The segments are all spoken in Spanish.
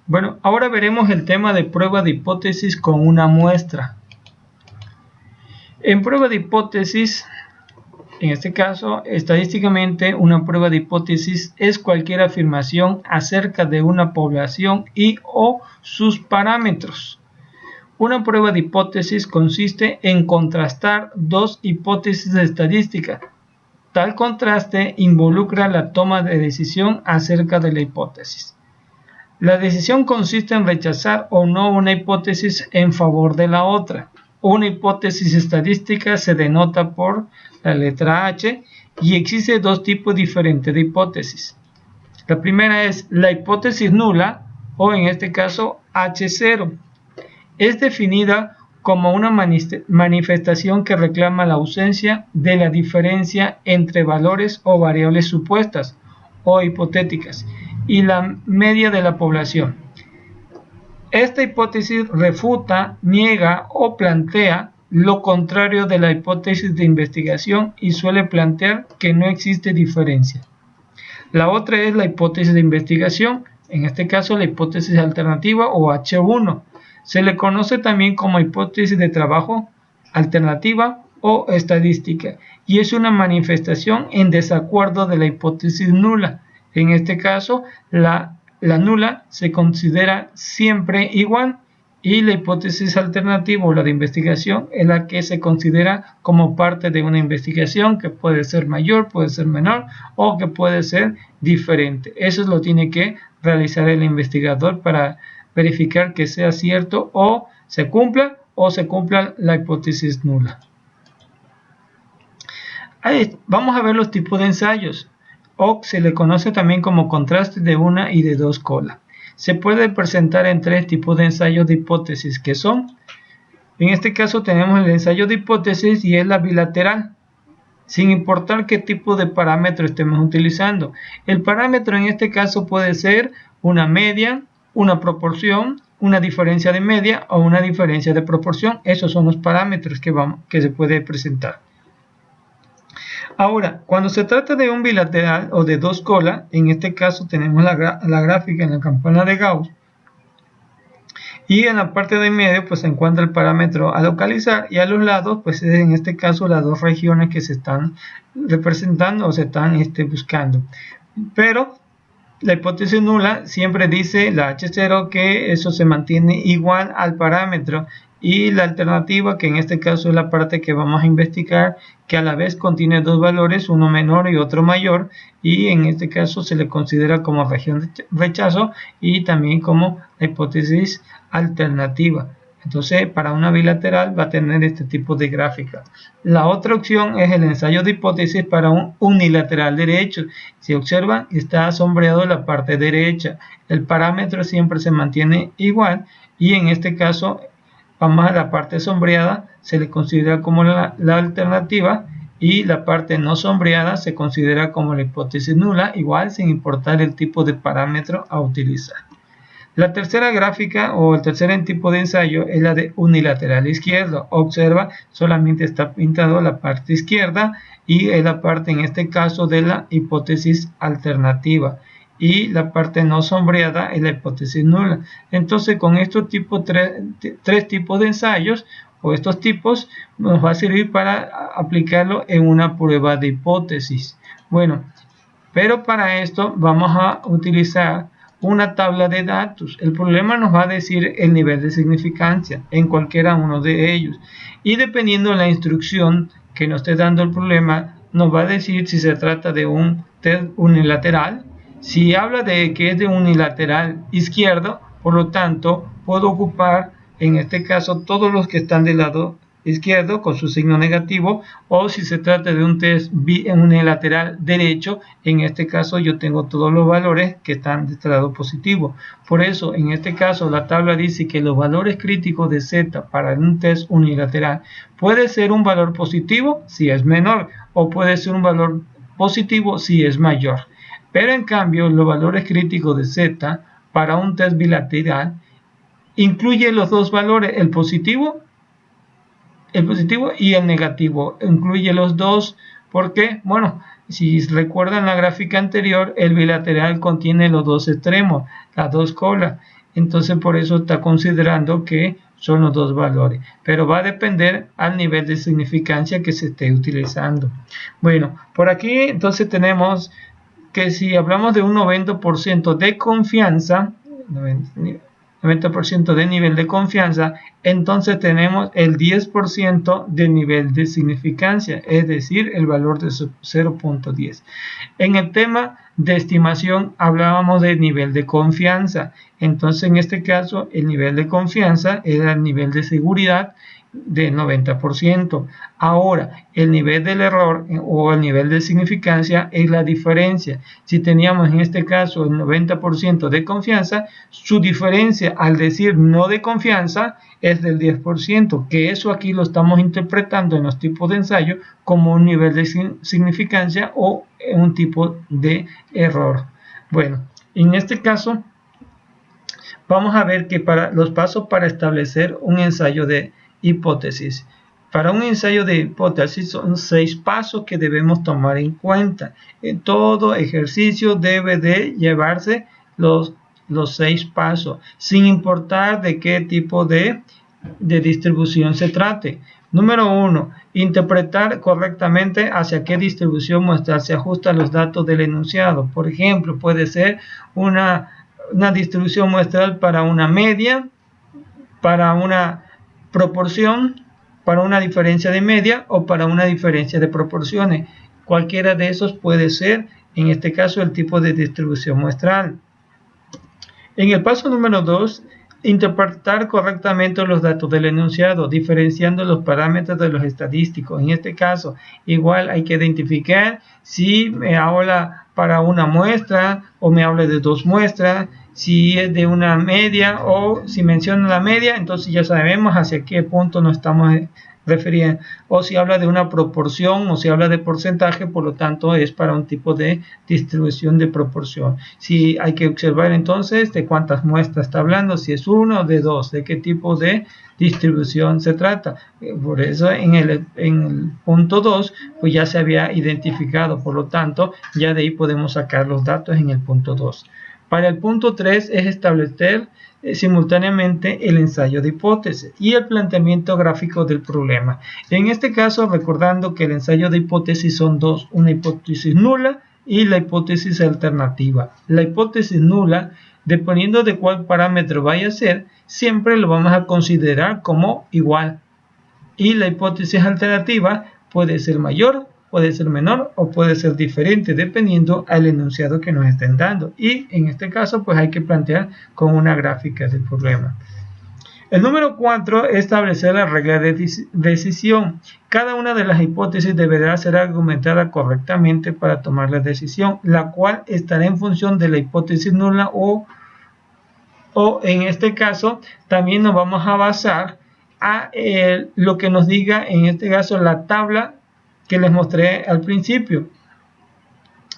Bueno, ahora veremos el tema de prueba de hipótesis con una muestra. En prueba de hipótesis, en este caso, estadísticamente, una prueba de hipótesis es cualquier afirmación acerca de una población y o sus parámetros. Una prueba de hipótesis consiste en contrastar dos hipótesis estadísticas. Tal contraste involucra la toma de decisión acerca de la hipótesis. La decisión consiste en rechazar o no una hipótesis en favor de la otra. Una hipótesis estadística se denota por la letra H y existe dos tipos diferentes de hipótesis. La primera es la hipótesis nula o en este caso H0. Es definida como una manifestación que reclama la ausencia de la diferencia entre valores o variables supuestas o hipotéticas y la media de la población. Esta hipótesis refuta, niega o plantea lo contrario de la hipótesis de investigación y suele plantear que no existe diferencia. La otra es la hipótesis de investigación, en este caso la hipótesis alternativa o H1. Se le conoce también como hipótesis de trabajo alternativa o estadística y es una manifestación en desacuerdo de la hipótesis nula. En este caso, la nula se considera siempre igual y la hipótesis alternativa o la de investigación es la que se considera como parte de una investigación que puede ser mayor, puede ser menor o que puede ser diferente. Eso lo tiene que realizar el investigador para verificar que sea cierto o se cumpla la hipótesis nula. Vamos a ver los tipos de ensayos. O se le conoce también como contraste de una y de dos colas. Se puede presentar en tres tipos de ensayos de hipótesis que son, en este caso tenemos el ensayo de hipótesis y es la bilateral, sin importar qué tipo de parámetro estemos utilizando. El parámetro en este caso puede ser una media, una proporción, una diferencia de media o una diferencia de proporción. Esos son los parámetros que se puede presentar. Ahora, cuando se trata de un bilateral o de dos colas, en este caso tenemos la gráfica en la campana de Gauss y en la parte de medio pues se encuentra el parámetro a localizar y a los lados pues es en este caso las dos regiones que se están representando o se están buscando. Pero la hipótesis nula siempre dice la H0 que eso se mantiene igual al parámetro y la alternativa, que en este caso es la parte que vamos a investigar, que a la vez contiene dos valores, uno menor y otro mayor, y en este caso se le considera como región de rechazo y también como la hipótesis alternativa. Entonces, para una bilateral va a tener este tipo de gráfica. La otra opción es el ensayo de hipótesis para un unilateral derecho. Si observan, está sombreado la parte derecha. El parámetro siempre se mantiene igual y en este caso vamos a la parte sombreada, se le considera como la alternativa y la parte no sombreada se considera como la hipótesis nula, igual sin importar el tipo de parámetro a utilizar. La tercera gráfica o el tercer tipo de ensayo es la de unilateral izquierdo. Observa, solamente está pintado la parte izquierda y es la parte en este caso de la hipótesis alternativa. Y la parte no sombreada es la hipótesis nula. Entonces con estos tipos, tres tipos de ensayos o estos tipos nos va a servir para aplicarlo en una prueba de hipótesis. Bueno, pero para esto vamos a utilizar una tabla de datos. El problema nos va a decir el nivel de significancia en cualquiera uno de ellos y dependiendo de la instrucción que nos esté dando el problema nos va a decir si se trata de un test unilateral. Si habla de que es de unilateral izquierdo, por lo tanto puedo ocupar en este caso todos los que están del lado izquierdo con su signo negativo, o si se trata de un test unilateral derecho, en este caso yo tengo todos los valores que están de este lado positivo. Por eso en este caso la tabla dice que los valores críticos de Z para un test unilateral puede ser un valor positivo si es menor o puede ser un valor positivo si es mayor. Pero en cambio los valores críticos de Z para un test bilateral incluye los dos valores, el positivo y el negativo, incluye los dos, porque, bueno, si recuerdan la gráfica anterior, el bilateral contiene los dos extremos, las dos colas, entonces por eso está considerando que son los dos valores, pero va a depender al nivel de significancia que se esté utilizando. Bueno, por aquí entonces tenemos que si hablamos de un 90% de confianza, 90% de nivel de confianza, entonces tenemos el 10% de nivel de significancia, es decir, el valor de 0.10. En el tema de estimación hablábamos de nivel de confianza, entonces en este caso el nivel de confianza era el nivel de seguridad del 90%. Ahora, el nivel del error o el nivel de significancia es la diferencia. Si teníamos en este caso el 90% de confianza, su diferencia al decir no de confianza es del 10%, que eso aquí lo estamos interpretando en los tipos de ensayo como un nivel de significancia o un tipo de error. Bueno, en este caso vamos a ver que para los pasos para establecer un ensayo de hipótesis. Para un ensayo de hipótesis son 6 pasos que debemos tomar en cuenta. En todo ejercicio debe de llevarse los 6 pasos, sin importar de qué tipo de distribución se trate. Número 1. Interpretar correctamente hacia qué distribución muestral se ajusta a los datos del enunciado. Por ejemplo, puede ser una distribución muestral para una media, para una proporción, para una diferencia de media o para una diferencia de proporciones. Cualquiera de esos puede ser, en este caso, el tipo de distribución muestral. En el paso número 2, interpretar correctamente los datos del enunciado, diferenciando los parámetros de los estadísticos. En este caso, igual hay que identificar si me habla para una muestra o me habla de 2 muestras, si es de una media o si menciona la media, entonces ya sabemos hacia qué punto nos estamos refiriendo. O si habla de una proporción o si habla de porcentaje, por lo tanto es para un tipo de distribución de proporción. Si hay que observar entonces de cuántas muestras está hablando, si es 1 o de 2, de qué tipo de distribución se trata. Por eso en el punto 2 pues ya se había identificado, por lo tanto ya de ahí podemos sacar los datos en el punto 2. Para el punto 3 es establecer simultáneamente el ensayo de hipótesis y el planteamiento gráfico del problema. En este caso, recordando que el ensayo de hipótesis son dos, una hipótesis nula y la hipótesis alternativa. La hipótesis nula, dependiendo de cuál parámetro vaya a ser, siempre lo vamos a considerar como igual. Y la hipótesis alternativa puede ser mayor, puede ser menor o puede ser diferente dependiendo al enunciado que nos estén dando, y en este caso pues hay que plantear con una gráfica del problema. El número 4 es establecer la regla de decisión. Cada una de las hipótesis deberá ser argumentada correctamente para tomar la decisión, la cual estará en función de la hipótesis nula o en este caso también nos vamos a basar a lo que nos diga en este caso la tabla que les mostré al principio.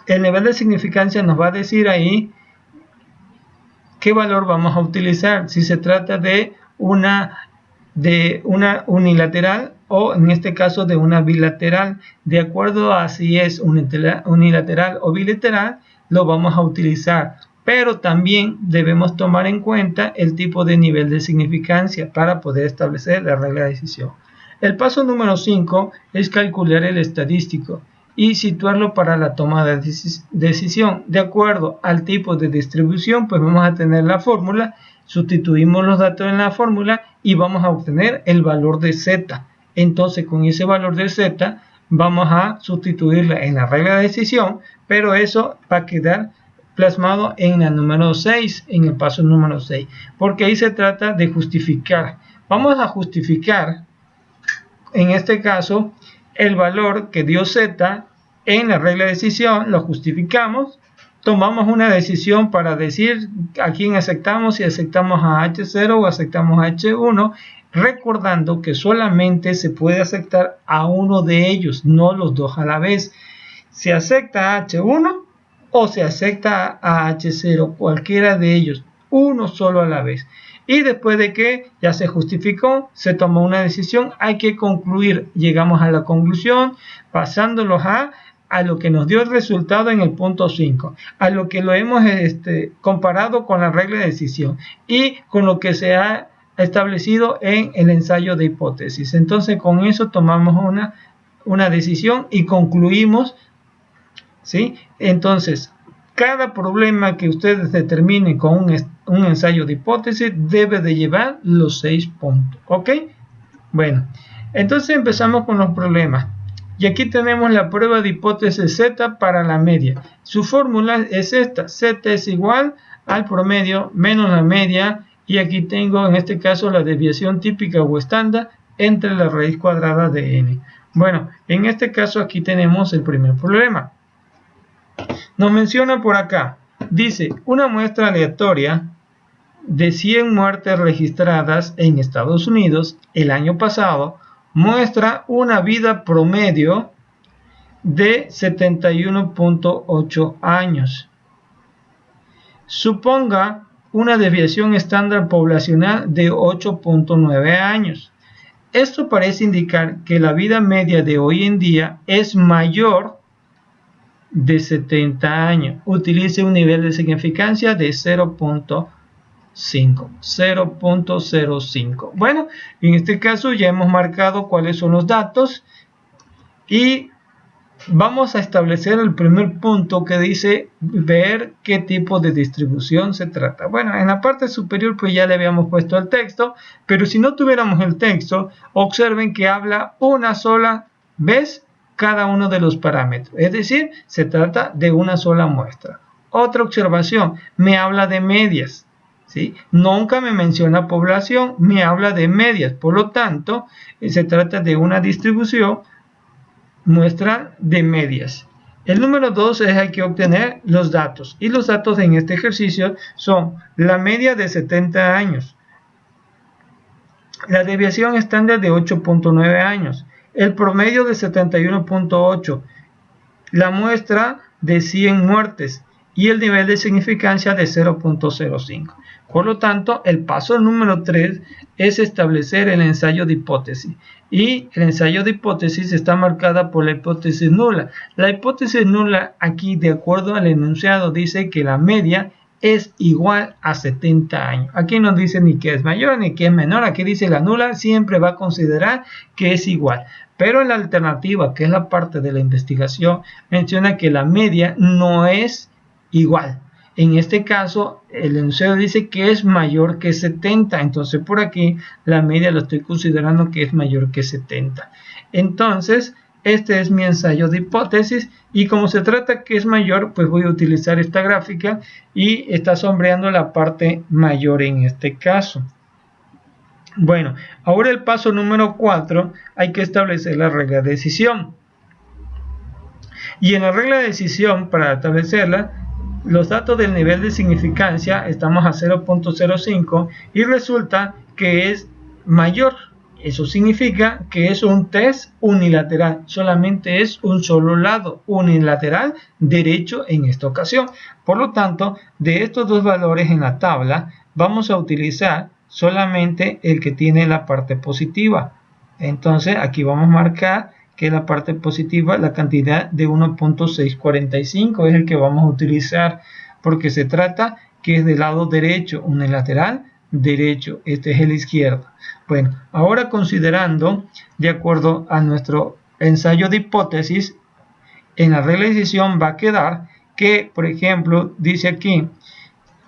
El nivel de significancia nos va a decir ahí qué valor vamos a utilizar, si se trata de una unilateral o en este caso de una bilateral. De acuerdo a si es unilateral o bilateral, lo vamos a utilizar, pero también debemos tomar en cuenta el tipo de nivel de significancia para poder establecer la regla de decisión. El paso número 5 es calcular el estadístico y situarlo para la toma de decisión. De acuerdo al tipo de distribución, pues vamos a tener la fórmula, sustituimos los datos en la fórmula y vamos a obtener el valor de z. Entonces con ese valor de z vamos a sustituirla en la regla de decisión, pero eso va a quedar plasmado en la número 6, en el paso número 6, porque ahí se trata de justificar. Vamos a justificar en este caso el valor que dio z en la regla de decisión, lo justificamos, tomamos una decisión para decir a quién aceptamos, si aceptamos a H0 o aceptamos a H1, recordando que solamente se puede aceptar a uno de ellos, no los dos a la vez. Se acepta a H1 o se acepta a H0, cualquiera de ellos, uno solo a la vez. Y después de que ya se justificó, se tomó una decisión, hay que concluir. Llegamos a la conclusión pasándolos a a lo que nos dio el resultado en el punto 5, a lo que lo hemos comparado con la regla de decisión y con lo que se ha establecido en el ensayo de hipótesis. Entonces con eso tomamos una decisión y concluimos, ¿sí? Entonces cada problema que ustedes determinen con un ensayo de hipótesis debe de llevar los 6 puntos, ¿ok? Bueno, entonces empezamos con los problemas. Y aquí tenemos la prueba de hipótesis Z para la media. Su fórmula es esta: Z es igual al promedio menos la media, y aquí tengo en este caso la desviación típica o estándar entre la raíz cuadrada de n. Bueno, en este caso aquí tenemos el primer problema. Nos menciona por acá, dice, una muestra aleatoria de 100 muertes registradas en Estados Unidos el año pasado muestra una vida promedio de 71.8 años. Suponga una desviación estándar poblacional de 8.9 años. Esto parece indicar que la vida media de hoy en día es mayor de 70 años. Utilice un nivel de significancia de 0.05. Bueno, en este caso ya hemos marcado cuáles son los datos y vamos a establecer el primer punto que dice ver qué tipo de distribución se trata. Bueno, en la parte superior pues ya le habíamos puesto el texto, pero si no tuviéramos el texto, observen que habla una sola vez cada uno de los parámetros, es decir, se trata de una sola muestra. Otra observación, me habla de medias, ¿sí? Nunca me menciona población, me habla de medias, por lo tanto, se trata de una distribución muestra de medias. El número 2 es hay que obtener los datos, y los datos en este ejercicio son la media de 70 años, la desviación estándar de 8.9 años, el promedio de 71.8, la muestra de 100 muertes y el nivel de significancia de 0.05. Por lo tanto, el paso número 3 es establecer el ensayo de hipótesis. Y el ensayo de hipótesis está marcada por la hipótesis nula. La hipótesis nula aquí, de acuerdo al enunciado, dice que la media es igual a 70 años. Aquí no dice ni que es mayor ni que es menor. Aquí dice la nula siempre va a considerar que es igual. Pero en la alternativa, que es la parte de la investigación, menciona que la media no es igual. En este caso, el enunciado dice que es mayor que 70. Entonces, por aquí, la media lo estoy considerando que es mayor que 70. Entonces, este es mi ensayo de hipótesis. Y como se trata que es mayor, pues voy a utilizar esta gráfica y está sombreando la parte mayor en este caso. Bueno, ahora el paso número 4, hay que establecer la regla de decisión. Y en la regla de decisión, para establecerla, los datos del nivel de significancia estamos a 0.05 y resulta que es mayor. Eso significa que es un test unilateral, solamente es un solo lado, unilateral derecho en esta ocasión. Por lo tanto, de estos dos valores en la tabla, vamos a utilizar solamente el que tiene la parte positiva. Entonces, aquí vamos a marcar que la parte positiva, la cantidad de 1.645 es el que vamos a utilizar, porque se trata que es del lado derecho, unilateral derecho, este es el izquierdo. Bueno, ahora considerando, de acuerdo a nuestro ensayo de hipótesis, en la regla de decisión va a quedar que, por ejemplo, dice aquí,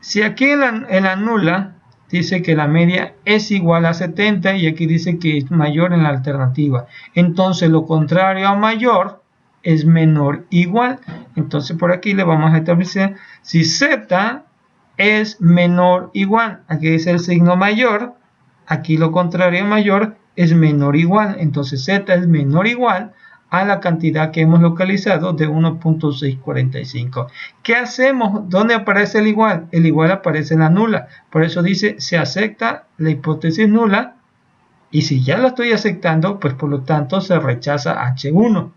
si aquí en la nula dice que la media es igual a 70 y aquí dice que es mayor en la alternativa. Entonces lo contrario a mayor es menor igual. Entonces por aquí le vamos a establecer si Z es menor igual. Aquí dice el signo mayor. Aquí lo contrario a mayor es menor igual. Entonces Z es menor igual a la cantidad que hemos localizado de 1.645. ¿Qué hacemos? ¿Dónde aparece el igual? El igual aparece en la nula. Por eso dice, se acepta la hipótesis nula. Y si ya la estoy aceptando, pues por lo tanto se rechaza H1.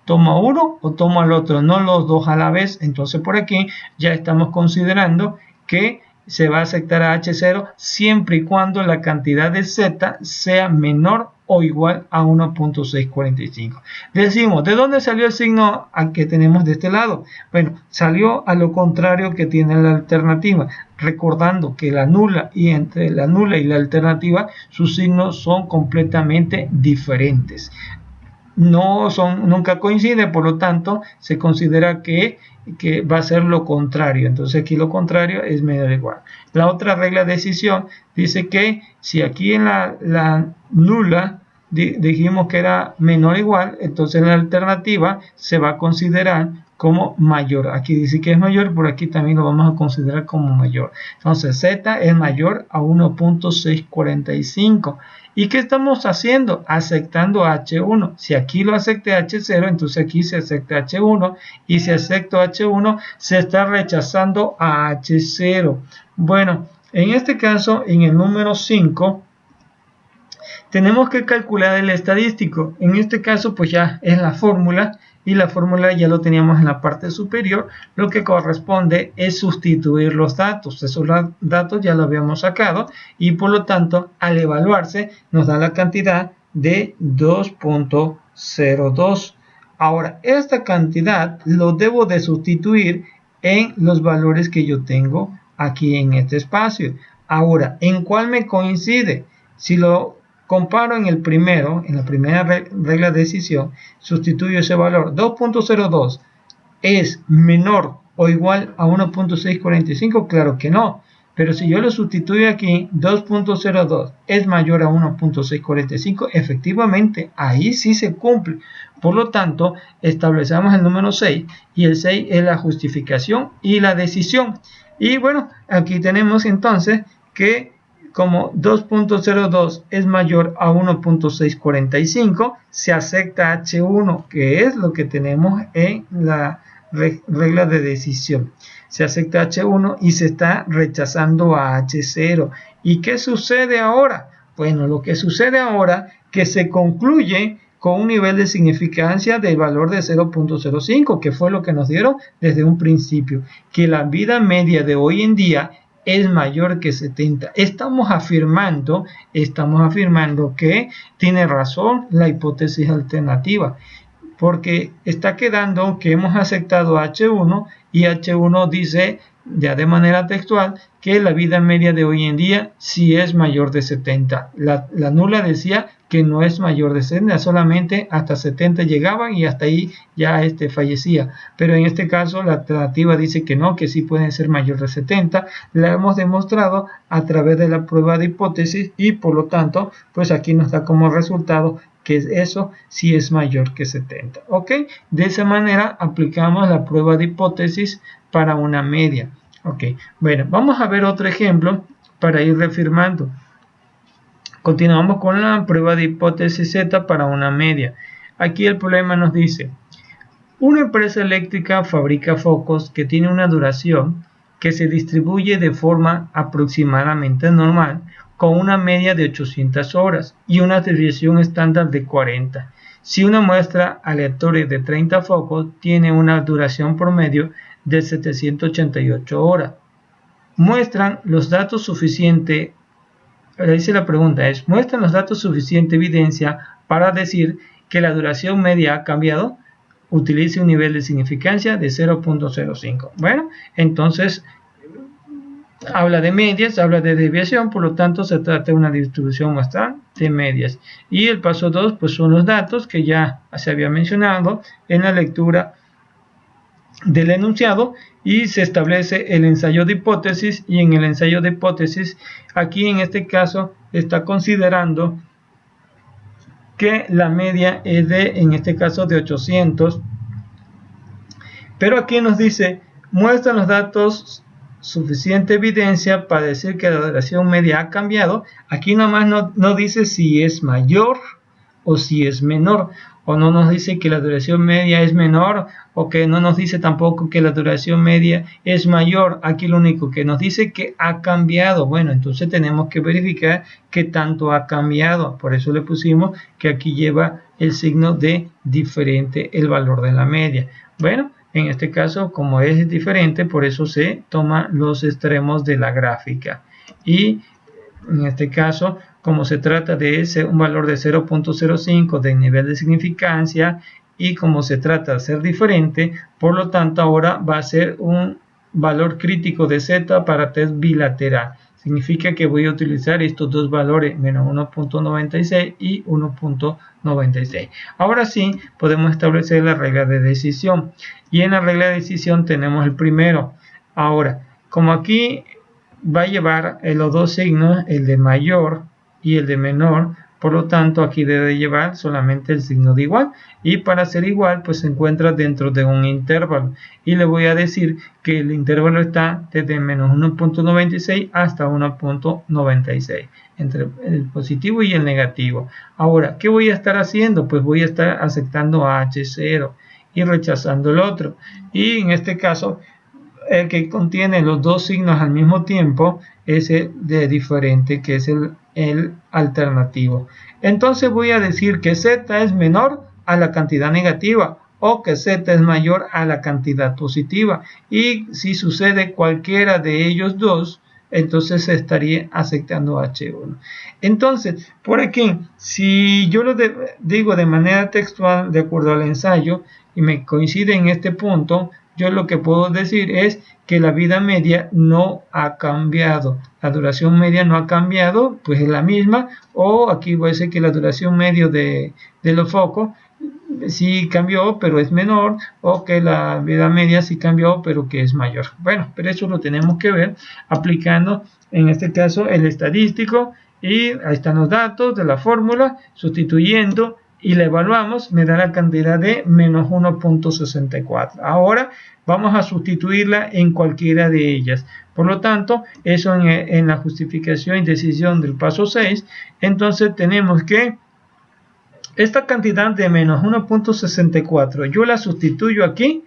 Toma uno o toma el otro, no los dos a la vez. Entonces por aquí ya estamos considerando que se va a aceptar a H0 siempre y cuando la cantidad de Z sea menor o igual a 1.645. Decimos, ¿de dónde salió el signo que tenemos de este lado? Bueno, salió a lo contrario que tiene la alternativa, recordando que la nula y entre la nula y la alternativa sus signos son completamente diferentes. Nunca coincide, por lo tanto se considera que va a ser lo contrario. Entonces aquí lo contrario es menor o igual. La otra regla de decisión dice que si aquí en la nula dijimos que era menor o igual, entonces la alternativa se va a considerar como mayor. Aquí dice que es mayor, por aquí también lo vamos a considerar como mayor. Entonces z es mayor a 1.645. ¿Y qué estamos haciendo? Aceptando H1. Si aquí lo acepté H0, entonces aquí se acepta H1. Y si acepto H1, se está rechazando a H0. Bueno, en este caso, en el número 5, tenemos que calcular el estadístico. En este caso, pues ya es la fórmula. Y la fórmula ya lo teníamos en la parte superior. Lo que corresponde es sustituir los datos. Esos datos ya los habíamos sacado y por lo tanto al evaluarse nos da la cantidad de 2.02. Ahora esta cantidad lo debo de sustituir en los valores que yo tengo aquí en este espacio. Ahora, ¿en cuál me coincide? Si lo comparo en el primero, en la primera regla de decisión, sustituyo ese valor. 2.02 es menor o igual a 1.645, claro que no. Pero si yo lo sustituyo aquí, 2.02 es mayor a 1.645, efectivamente, ahí sí se cumple. Por lo tanto, establecemos el número 6 y el 6 es la justificación y la decisión. Y bueno, aquí tenemos entonces que como 2.02 es mayor a 1.645, se acepta H1, que es lo que tenemos en la regla de decisión. Se acepta H1 y se está rechazando a H0. ¿Y qué sucede ahora? Bueno, lo que sucede ahora que se concluye con un nivel de significancia del valor de 0.05, que fue lo que nos dieron desde un principio, que la vida media de hoy en día es mayor que 70. Estamos afirmando que tiene razón la hipótesis alternativa, porque está quedando que hemos aceptado H1 y H1 dice ya de manera textual que la vida media de hoy en día sí es mayor de 70. La nula decía que no es mayor de 70, solamente hasta 70 llegaban y hasta ahí ya fallecía. Pero en este caso la alternativa dice que no, que sí pueden ser mayor de 70. La hemos demostrado a través de la prueba de hipótesis y por lo tanto, pues aquí nos da como resultado que eso sí es mayor que 70. ¿Ok? De esa manera aplicamos la prueba de hipótesis para una media. Ok, bueno, vamos a ver otro ejemplo para ir reafirmando. Continuamos con la prueba de hipótesis Z para una media. Aquí el problema nos dice: una empresa eléctrica fabrica focos que tiene una duración que se distribuye de forma aproximadamente normal con una media de 800 horas y una desviación estándar de 40. Si una muestra aleatoria de 30 focos tiene una duración promedio de 788 horas. Muestran los datos suficientes, dice la pregunta es, ¿muestran los datos suficiente evidencia para decir que la duración media ha cambiado? Utilice un nivel de significancia de 0.05. Bueno, entonces habla de medias, habla de desviación, por lo tanto se trata de una distribución muestral de medias. Y el paso 2 pues son los datos que ya se había mencionado en la lectura del enunciado y se establece el ensayo de hipótesis, y en el ensayo de hipótesis aquí en este caso está considerando que la media es en este caso de 800, pero aquí nos dice muestran los datos suficiente evidencia para decir que la duración media ha cambiado. Aquí nomás no dice si es mayor o si es menor, o no nos dice que la duración media es menor, o que no nos dice tampoco que la duración media es mayor. Aquí lo único que nos dice que ha cambiado. Bueno, entonces tenemos que verificar qué tanto ha cambiado. Por eso le pusimos que aquí lleva el signo de diferente el valor de la media. Bueno, en este caso, como es diferente, por eso se toma los extremos de la gráfica. Y En este caso, como se trata de un valor de 0.05 de nivel de significancia y como se trata de ser diferente, por lo tanto ahora va a ser un valor crítico de Z para test bilateral. Significa que voy a utilizar estos dos valores, menos 1.96 y 1.96. Ahora sí, podemos establecer la regla de decisión. Y en la regla de decisión tenemos el primero. Ahora, como aquí va a llevar los dos signos, el de mayor y el de menor, por lo tanto aquí debe llevar solamente el signo de igual, y para ser igual pues se encuentra dentro de un intervalo, y le voy a decir que el intervalo está desde menos 1.96 hasta 1.96 entre el positivo y el negativo. Ahora, ¿qué voy a estar haciendo? Pues voy a estar aceptando a H0 y rechazando el otro, y en este caso el que contiene los dos signos al mismo tiempo es el de diferente, que es el alternativo. Entonces voy a decir que Z es menor a la cantidad negativa o que Z es mayor a la cantidad positiva, y si sucede cualquiera de ellos dos, entonces se estaría aceptando H1. Entonces, por aquí, si yo lo digo de manera textual de acuerdo al ensayo y me coincide en este punto, yo lo que puedo decir es que la vida media no ha cambiado. La duración media no ha cambiado, pues es la misma. O aquí voy a decir que la duración media de los focos sí cambió, pero es menor. O que la vida media sí cambió, pero que es mayor. Bueno, pero eso lo tenemos que ver aplicando, en este caso, el estadístico. Y ahí están los datos de la fórmula, sustituyendo y la evaluamos, me da la cantidad de menos 1.64. Ahora vamos a sustituirla en cualquiera de ellas. Por lo tanto, eso en la justificación y decisión del paso 6, entonces tenemos que esta cantidad de menos 1.64, yo la sustituyo aquí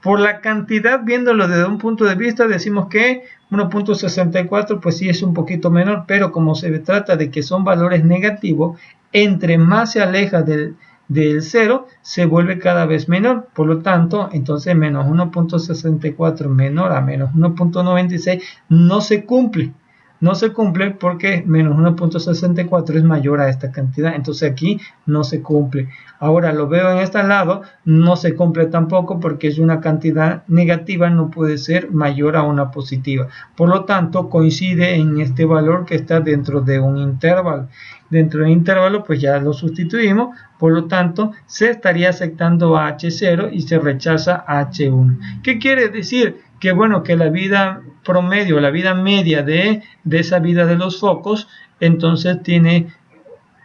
por la cantidad, viéndolo desde un punto de vista, decimos que 1.64 pues sí es un poquito menor, pero como se trata de que son valores negativos, entre más se aleja del 0, se vuelve cada vez menor. Por lo tanto, entonces menos 1.64 menor a menos 1.96 no se cumple. No se cumple porque menos 1.64 es mayor a esta cantidad, entonces aquí no se cumple. Ahora lo veo en este lado, no se cumple tampoco porque es una cantidad negativa, no puede ser mayor a una positiva. Por lo tanto, coincide en este valor que está dentro de un intervalo. Dentro del intervalo pues ya lo sustituimos, por lo tanto se estaría aceptando a H0 y se rechaza a H1. ¿Qué quiere decir? Que bueno, que la vida promedio, la vida media de esa vida de los focos, entonces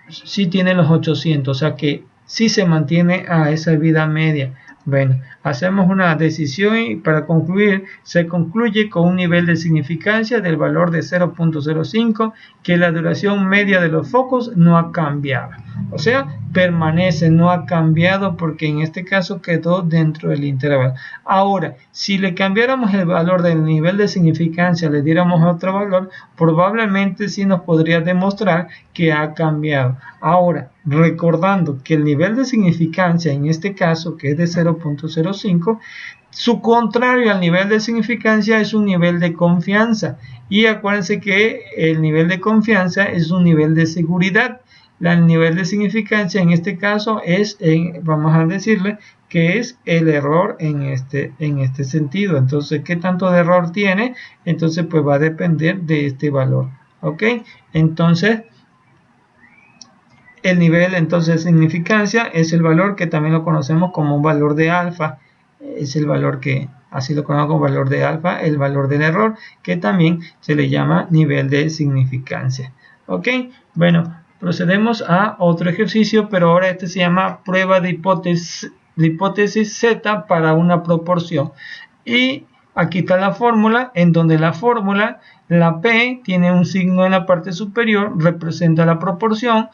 sí tiene los 800, o sea que sí se mantiene a esa vida media. Bueno, hacemos una decisión y para concluir, se concluye con un nivel de significancia del valor de 0.05, que la duración media de los focos no ha cambiado. O sea, permanece, no ha cambiado porque en este caso quedó dentro del intervalo. Ahora, si le cambiáramos el valor del nivel de significancia, le diéramos otro valor, probablemente sí nos podría demostrar que ha cambiado. Ahora, recordando que el nivel de significancia en este caso, que es de 0.05, su contrario al nivel de significancia es un nivel de confianza. Y acuérdense que el nivel de confianza es un nivel de seguridad. El nivel de significancia en este caso es, vamos a decirle, que es el error en este sentido. Entonces, ¿qué tanto de error tiene? Entonces, pues va a depender de este valor. ¿Ok? Entonces, el nivel entonces de significancia es el valor que también lo conocemos como un valor de alfa. Es el valor que, así lo conocemos como valor de alfa, el valor del error, que también se le llama nivel de significancia. ¿Ok? Bueno, procedemos a otro ejercicio, pero ahora este se llama prueba de hipótesis Z para una proporción. Y aquí está la fórmula, en donde la fórmula, la P, tiene un signo en la parte superior, representa la proporción.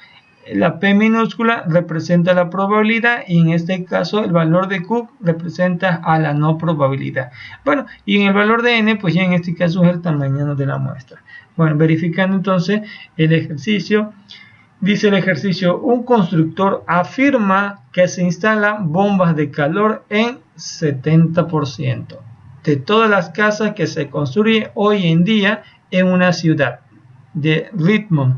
La P minúscula representa la probabilidad y en este caso el valor de Cook representa a la no probabilidad. Bueno, y en el valor de N, pues ya en este caso es el tamaño de la muestra. Bueno, verificando entonces el ejercicio. Dice el ejercicio, un constructor afirma que se instalan bombas de calor en 70% de todas las casas que se construyen hoy en día en una ciudad. de ritmo.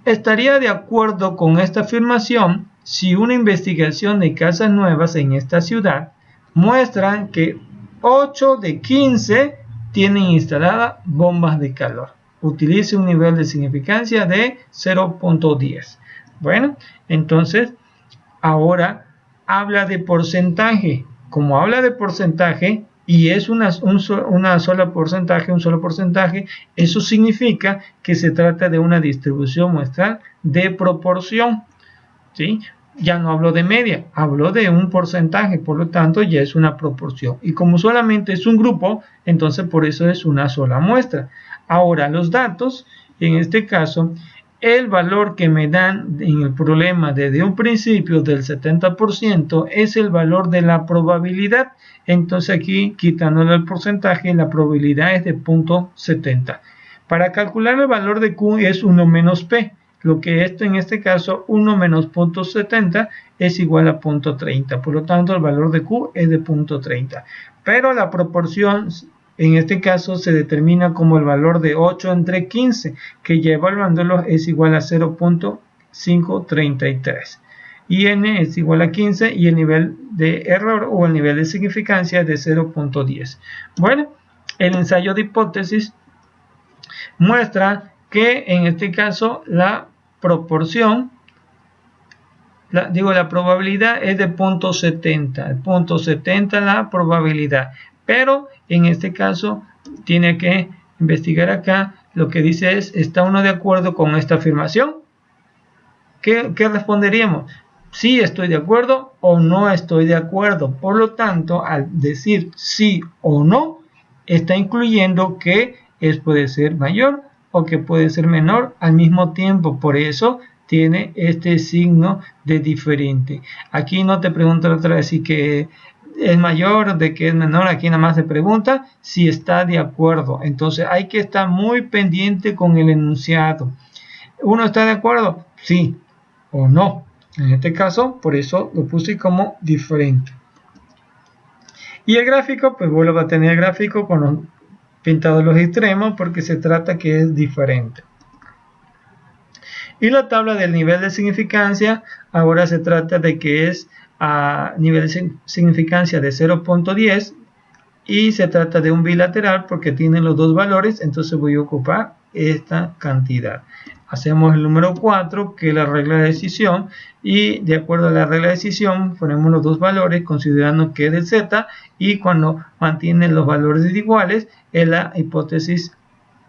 Estaría de acuerdo con esta afirmación si una investigación de casas nuevas en esta ciudad muestran que 8 de 15 tienen instaladas bombas de calor. Utilice un nivel de significancia de 0.10. Bueno, entonces ahora habla de porcentaje. Como habla de porcentaje y es un solo porcentaje, eso significa que se trata de una distribución muestral de proporción, ¿sí? Ya no hablo de media, hablo de un porcentaje, por lo tanto ya es una proporción. Y como solamente es un grupo, entonces por eso es una sola muestra. Ahora los datos, en este caso, el valor que me dan en el problema desde un principio del 70% es el valor de la probabilidad. Entonces aquí, quitándole el porcentaje, la probabilidad es de 0.70. Para calcular el valor de Q es 1 menos P. Lo que esto en este caso 1 menos 0.70 es igual a 0.30. Por lo tanto, el valor de Q es de 0.30. Pero la proporción en este caso se determina como el valor de 8 entre 15, que ya evaluándolo es igual a 0.533. Y n es igual a 15 y el nivel de error o el nivel de significancia es de 0.10. Bueno, el ensayo de hipótesis muestra que en este caso la proporción, la probabilidad es de 0.70, 0.70 la probabilidad, pero en este caso tiene que investigar acá. Lo que dice es, ¿está uno de acuerdo con esta afirmación? ¿Qué responderíamos? Sí estoy de acuerdo o no estoy de acuerdo. Por lo tanto, al decir sí o no, está incluyendo que puede ser mayor o que puede ser menor al mismo tiempo. Por eso tiene este signo de diferente. Aquí no te pregunta otra vez si que es mayor, de que es menor. Aquí nada más se pregunta si está de acuerdo. Entonces hay que estar muy pendiente con el enunciado. ¿Uno está de acuerdo? Sí o no. En este caso, por eso lo puse como diferente. Y el gráfico, pues vuelvo a tener el gráfico con los pintados los extremos porque se trata que es diferente. Y la tabla del nivel de significancia, ahora se trata de que es a nivel de significancia de 0.10 y se trata de un bilateral porque tiene los dos valores, entonces voy a ocupar esta cantidad. Hacemos el número 4, que es la regla de decisión, y de acuerdo a la regla de decisión ponemos los dos valores considerando que es de z, y cuando mantienen los valores iguales es la hipótesis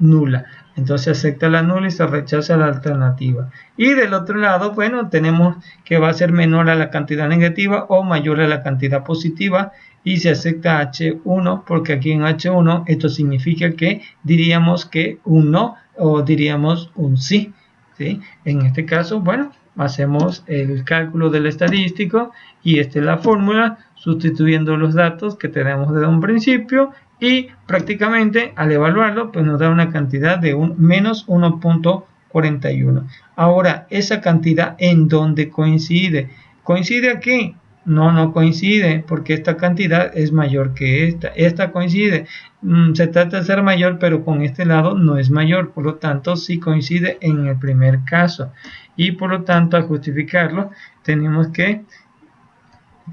nula. Entonces acepta la nula y se rechaza la alternativa. Y del otro lado, bueno, tenemos que va a ser menor a la cantidad negativa o mayor a la cantidad positiva, y se acepta H1 porque aquí en H1 esto significa que diríamos que un no o diríamos un sí, ¿sí? En este caso, bueno, hacemos el cálculo del estadístico y esta es la fórmula sustituyendo los datos que tenemos desde un principio, y prácticamente al evaluarlo pues nos da una cantidad de menos 1.41. Ahora, esa cantidad ¿en dónde coincide? ¿Coincide aquí? No coincide porque esta cantidad es mayor que esta. Esta coincide. Se trata de ser mayor, pero con este lado no es mayor. Por lo tanto, sí coincide en el primer caso. Y por lo tanto, al justificarlo, tenemos que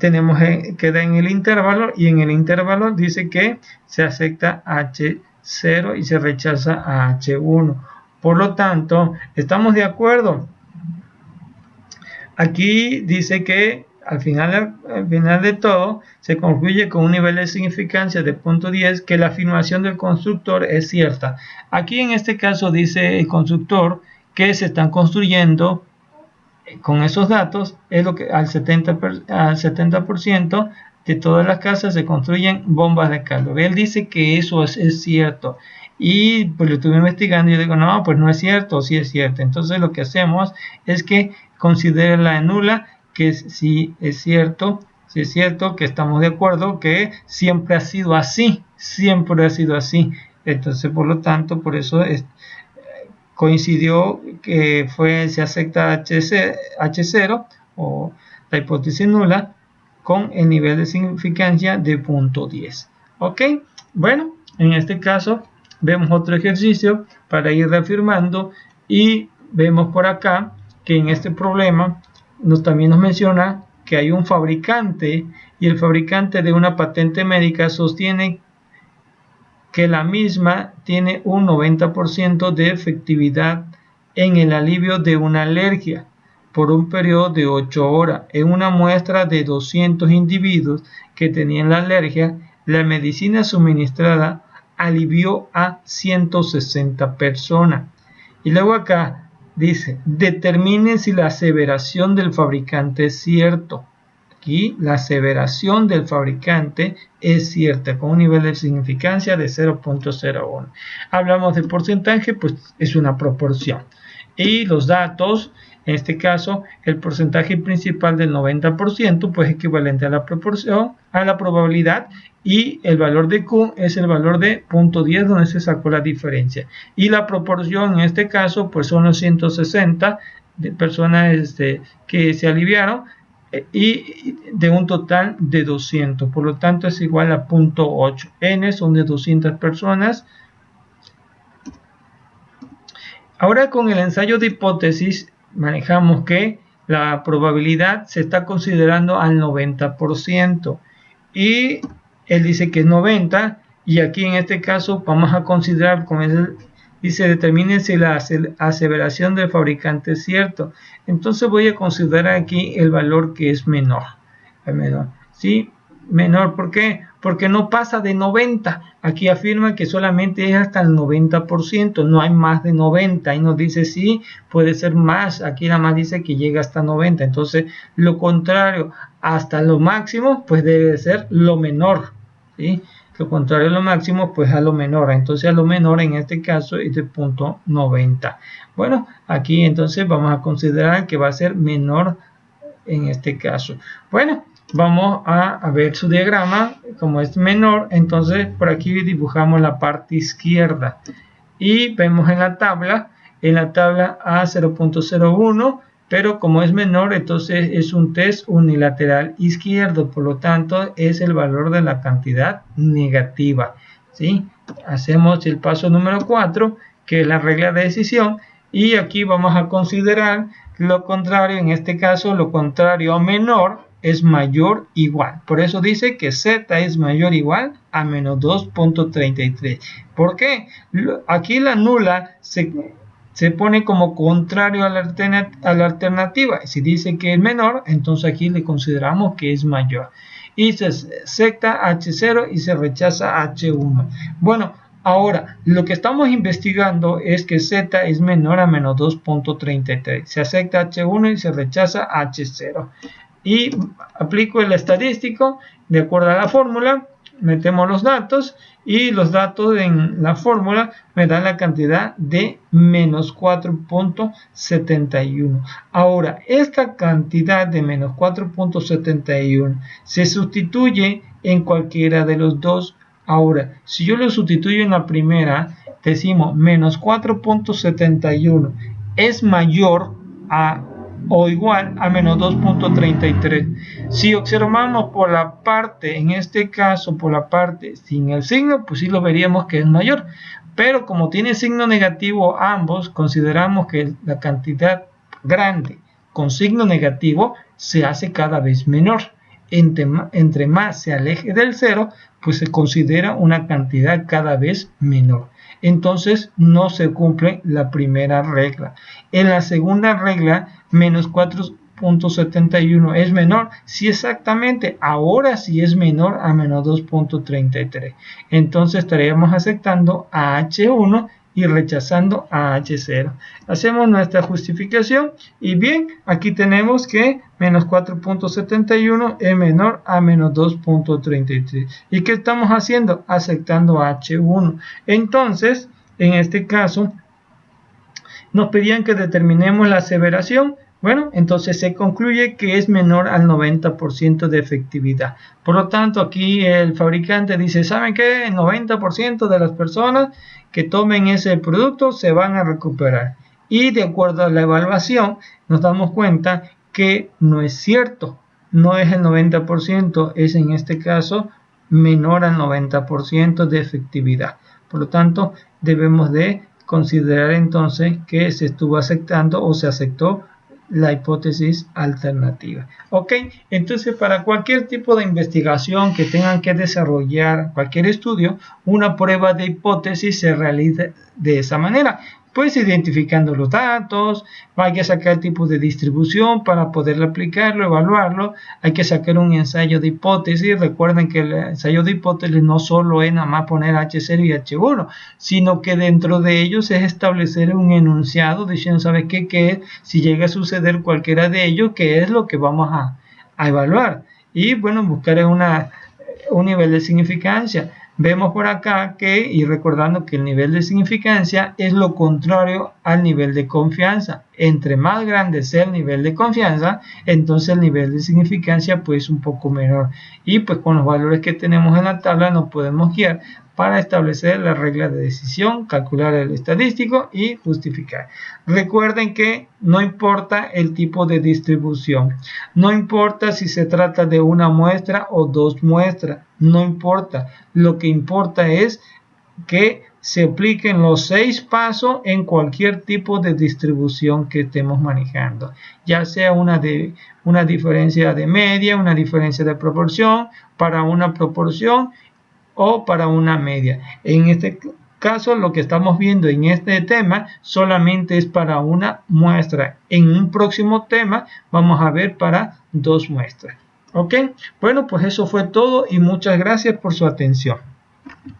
da en el intervalo, y en el intervalo dice que se acepta H0 y se rechaza a H1. Por lo tanto, ¿estamos de acuerdo? Aquí dice que al final de todo se concluye con un nivel de significancia de 0.10 que la afirmación del constructor es cierta. Aquí en este caso dice el constructor que se están construyendo con esos datos, es lo que al 70% de todas las casas se construyen bombas de calor. Él dice que eso es cierto. Y pues lo estuve investigando y yo digo, no, pues no es cierto, sí es cierto. Entonces lo que hacemos es que considere la nula, que sí es cierto, que estamos de acuerdo, que siempre ha sido así, Entonces, por lo tanto, por eso coincidió que se acepta H0 o la hipótesis nula con el nivel de significancia de 0.10. Ok, bueno, en este caso vemos otro ejercicio para ir reafirmando y vemos por acá que en este problema también nos menciona que hay un fabricante y el fabricante de una patente médica sostiene que la misma tiene un 90% de efectividad en el alivio de una alergia por un periodo de 8 horas. En una muestra de 200 individuos que tenían la alergia, la medicina suministrada alivió a 160 personas. Y luego acá dice, determine si la aseveración del fabricante es cierto. Aquí la aseveración del fabricante es cierta con un nivel de significancia de 0.01. Hablamos de porcentaje, pues es una proporción. Y los datos, en este caso, el porcentaje principal del 90%, pues equivalente a la proporción, a la probabilidad, y el valor de Q es el valor de 0.10 donde se sacó la diferencia. Y la proporción en este caso, pues son los 160 de personas que se aliviaron, y de un total de 200, por lo tanto es igual a 0.8. N son de 200 personas. Ahora con el ensayo de hipótesis manejamos que la probabilidad se está considerando al 90% y él dice que es 90 y aquí en este caso vamos a considerar como es dice determine si la aseveración del fabricante es cierto. Entonces voy a considerar aquí el valor que es menor. ¿Sí? Menor, ¿por qué? Porque no pasa de 90. Aquí afirma que solamente es hasta el 90%, no hay más de 90. Ahí nos dice sí, puede ser más. Aquí nada más dice que llega hasta 90. Entonces, lo contrario, hasta lo máximo, pues debe ser lo menor. ¿Sí? Lo contrario a lo máximo, pues a lo menor. Entonces, a lo menor en este caso es de 0.90. Bueno, aquí entonces vamos a considerar que va a ser menor en este caso. Bueno, vamos a ver su diagrama. Como es menor, entonces por aquí dibujamos la parte izquierda y vemos en la tabla A 0.01, pero como es menor, entonces es un test unilateral izquierdo, por lo tanto es el valor de la cantidad negativa. ¿Sí? Hacemos el paso número 4, que es la regla de decisión, y aquí vamos a considerar lo contrario. En este caso, lo contrario a menor es mayor o igual. Por eso dice que Z es mayor o igual a menos 2.33. ¿Por qué? Aquí la nula se pone como contrario a la alternativa. Si dice que es menor, entonces aquí le consideramos que es mayor. Y se acepta H0 y se rechaza H1. Bueno, ahora, lo que estamos investigando es que Z es menor a menos 2.33. Se acepta H1 y se rechaza H0. Y aplico el estadístico de acuerdo a la fórmula, metemos los datos y los datos en la fórmula me dan la cantidad de menos 4.71. Ahora, esta cantidad de menos 4.71 se sustituye en cualquiera de los dos. Ahora, si yo lo sustituyo en la primera, decimos menos 4.71 es mayor a o igual a menos 2.33. Si observamos por la parte, en este caso por la parte sin el signo, pues sí lo veríamos que es mayor. Pero como tiene signo negativo ambos, consideramos que la cantidad grande con signo negativo se hace cada vez menor. Entre más se aleje del cero, pues se considera una cantidad cada vez menor. Entonces no se cumple la primera regla. En la segunda regla, menos 4.71 es menor. Sí, exactamente, ahora sí es menor a menos 2.33. Entonces estaríamos aceptando a H1 y rechazando a H0. Hacemos nuestra justificación y bien, aquí tenemos que menos 4.71 es menor a menos 2.33. ¿Y qué estamos haciendo? Aceptando a H1. Entonces, en este caso, nos pedían que determinemos la aseveración. Bueno, entonces se concluye que es menor al 90% de efectividad. Por lo tanto, aquí el fabricante dice, ¿saben qué? El 90% de las personas que tomen ese producto se van a recuperar. Y de acuerdo a la evaluación, nos damos cuenta que no es cierto. No es el 90%, es en este caso menor al 90% de efectividad. Por lo tanto, debemos de considerar entonces que se estuvo aceptando o se aceptó la hipótesis alternativa. Ok, entonces para cualquier tipo de investigación que tengan que desarrollar, cualquier estudio, una prueba de hipótesis se realiza de esa manera. Pues identificando los datos, hay que sacar el tipo de distribución para poder aplicarlo, evaluarlo, hay que sacar un ensayo de hipótesis. Recuerden que el ensayo de hipótesis no solo es nada más poner H0 y H1, sino que dentro de ellos es establecer un enunciado diciendo, ¿sabe qué? Que si llega a suceder cualquiera de ellos, ¿qué es lo que vamos a evaluar? Y bueno, buscar un nivel de significancia. Vemos por acá que, y recordando que el nivel de significancia es lo contrario al nivel de confianza. Entre más grande sea el nivel de confianza, entonces el nivel de significancia pues un poco menor. Y pues con los valores que tenemos en la tabla nos podemos guiar para establecer la regla de decisión, calcular el estadístico y justificar. Recuerden que no importa el tipo de distribución, no importa si se trata de una muestra o dos muestras, no importa. Lo que importa es que se apliquen los 6 pasos en cualquier tipo de distribución que estemos manejando, ya sea una diferencia de media, una diferencia de proporción, para una proporción o para una media. En este caso, lo que estamos viendo en este tema solamente es para una muestra. En un próximo tema vamos a ver para dos muestras. Ok, bueno, pues eso fue todo y muchas gracias por su atención.